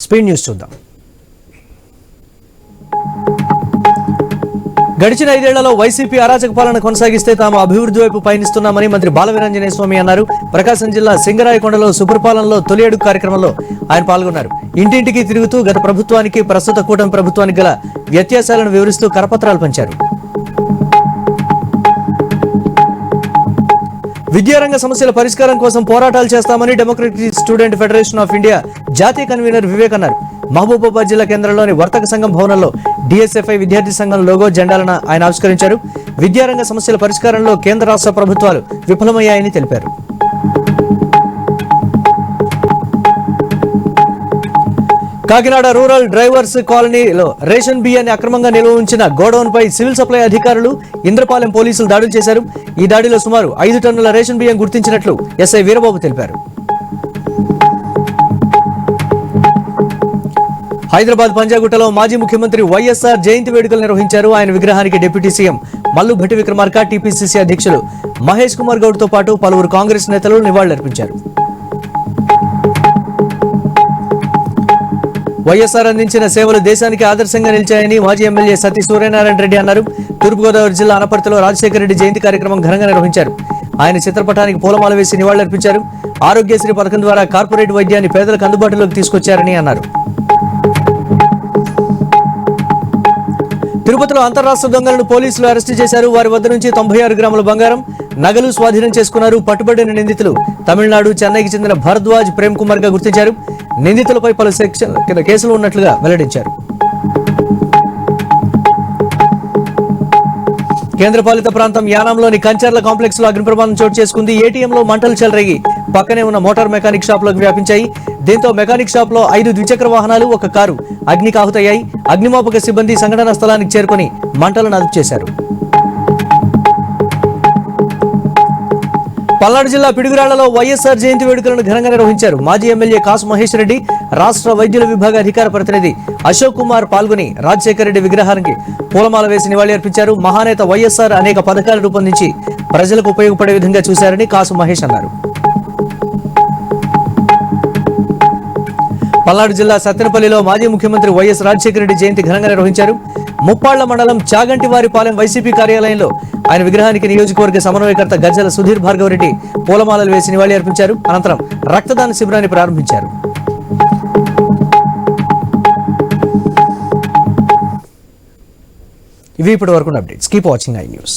Speed news చూద్దాం. గడిచిన 5 ఏళ్లలో వైసీపీ అరాచక పాలన కొనసాగిస్తే తాము అభివృద్ధి వైపు పయనిస్తున్నామని మంత్రి బాలవీరాంజనేయ స్వామి అన్నారు. ప్రకాశం జిల్లా సింగరాయకొండలో సుపరిపాలనలో తొలి అడుగు కార్యక్రమంలో ఆయన పాల్గొన్నారు. ఇంటింటికి తిరుగుతూ గత ప్రభుత్వానికి ప్రస్తుత కూటమి ప్రభుత్వానికి గల వ్యత్యాసాలను వివరిస్తూ కరపత్రాలు పంచారు. విద్యారంగ సమస్యల పరిష్కారం కోసం పోరాటాలు చేస్తామని democratic student federation of India జాతీయ కన్వీనర్ వివేక్ అన్నారు. మహబూబాబాద్ జిల్లా కేంద్రంలోని వర్తక సంఘం భవనంలో డిఎస్ఎఫ్ఐ విద్యార్థి సంఘం లోగో జెండాలను ఆయన ఆవిష్కరించారు. విద్యారంగ సమస్యల పరిష్కారంలో కేంద్ర రాష్ట్ర ప్రభుత్వాలు విఫలమయ్యాయని తెలిపారు. కాకినాడ రూరల్ డ్రైవర్స్ కాలనీలో రేషన్ బియ్యాన్ని అక్రమంగా నిల్వ ఉంచిన గోడౌన్ పై సివిల్ సప్లై అధికారులు ఇంద్రపాలెం పోలీసులు దాడులు చేశారు. ఈ దాడిలో సుమారు 5 టన్నుల రేషన్ బియ్యం గుర్తించినట్లు ఎస్ఐ వీరబాబు తెలిపారు. హైదరాబాద్ పంజాగుట్టలో మాజీ ముఖ్యమంత్రి వైఎస్ఆర్ జయంతి వేడుకలు నిర్వహించారు. ఆయన విగ్రహానికి deputy CM Mallu Bhatti Vikramarka, TPCC అధ్యక్షులు మహేష్ కుమార్ గౌడ్ తో పాటు పలువురు కాంగ్రెస్ నేతలు నివాళులర్పించారు. వైఎస్ఆర్ అందించిన సేవలు దేశానికి ఆదర్శంగా నిలిచాయని మాజీ ఎమ్మెల్యే సతీ సూర్యనారాయణ రెడ్డి అన్నారు. తూర్పుగోదావరి జిల్లా అనపర్తిలో రాజశేఖర రెడ్డి జయంతి కార్యక్రమం ఘనంగా నిర్వహించారు. ఆయన చిత్రపటానికి పూలమాల వేసి నివాళులర్పించారు. ఆరోగ్యశ్రీ పథకం ద్వారా కార్పొరేట్ వైద్యాన్ని పేదలకు అందుబాటులోకి తీసుకొచ్చారని అన్నారు. తిరుపతిలో అంతర్రాష్ట్ర దొంగలను పోలీసులు అరెస్టు చేశారు. వారి వద్ద నుంచి 96 గ్రాముల బంగారం, నగలు స్వాధీనం చేసుకున్నారు. పట్టుబడిన నిందితులు తమిళనాడు, చెన్నైకి చెందిన భరద్వాజ్ ప్రేమ్ కుమార్ గా గుర్తించారు. నిందితులపై పలు సెక్షన్ల కింద కేసులు ఉన్నట్లుగా వెల్లడించారు. కేంద్రపాలిత ప్రాంతం యానాంలోని కంచర్ల కాంప్లెక్స్ లో అగ్ని ప్రమాదం చోటు చేసుకుంది. ఏటీఎంలో మంటలు చెలరేగి పక్కనే ఉన్న మోటార్ మెకానిక్ షాప్ లోకి వ్యాపించాయి. దీంతో మెకానిక్ షాప్ లో 5 ద్విచక్ర వాహనాలు, ఒక కారు అగ్నికి ఆహుతయ్యాయి. అగ్నిమాపక సిబ్బంది సంఘటనా స్థలానికి చేరుకుని మంటలను అదుపు చేశారు. పల్నాడు జిల్లా పిడుగురాళ్లలో వైఎస్ఆర్ జయంతి వేడుకలను ఘనంగా నిర్వహించారు. మాజీ ఎమ్మెల్యే కాసు మహేష్ రెడ్డి, రాష్ట్ర వైద్యుల విభాగ అధికార ప్రతినిధి అశోక్ కుమార్ పాల్గొని రాజశేఖర రెడ్డి విగ్రహానికి పూలమాల వేసి నివాళులర్పించారు. మహానేత వైఎస్ఆర్ అనేక పథకాలు రూపొందించి ప్రజలకు ఉపయోగపడే విధంగా చూశారని కాసు మహేష్ అన్నారు. పల్నాడు జిల్లా సత్తెనపల్లిలో మాజీ ముఖ్యమంత్రి వైఎస్ రాజశేఖర రెడ్డి జయంతి ఘనంగా నిర్వహించారు. ముప్పాళ్ల మండలం చాగంటివారిపాలెం వైసీపీ కార్యాలయంలో ఆయన విగ్రహానికి నియోజకవర్గ సమన్వయకర్త గజ్జల సుధీర్ భార్గవ రెడ్డి పూలమాలలు వేసి నివాళులర్పించారు. అనంతరం రక్తదాన శిబిరాన్ని ప్రారంభించారు. ఇవి ఇప్పటి వరకు updates. Keep watching I news.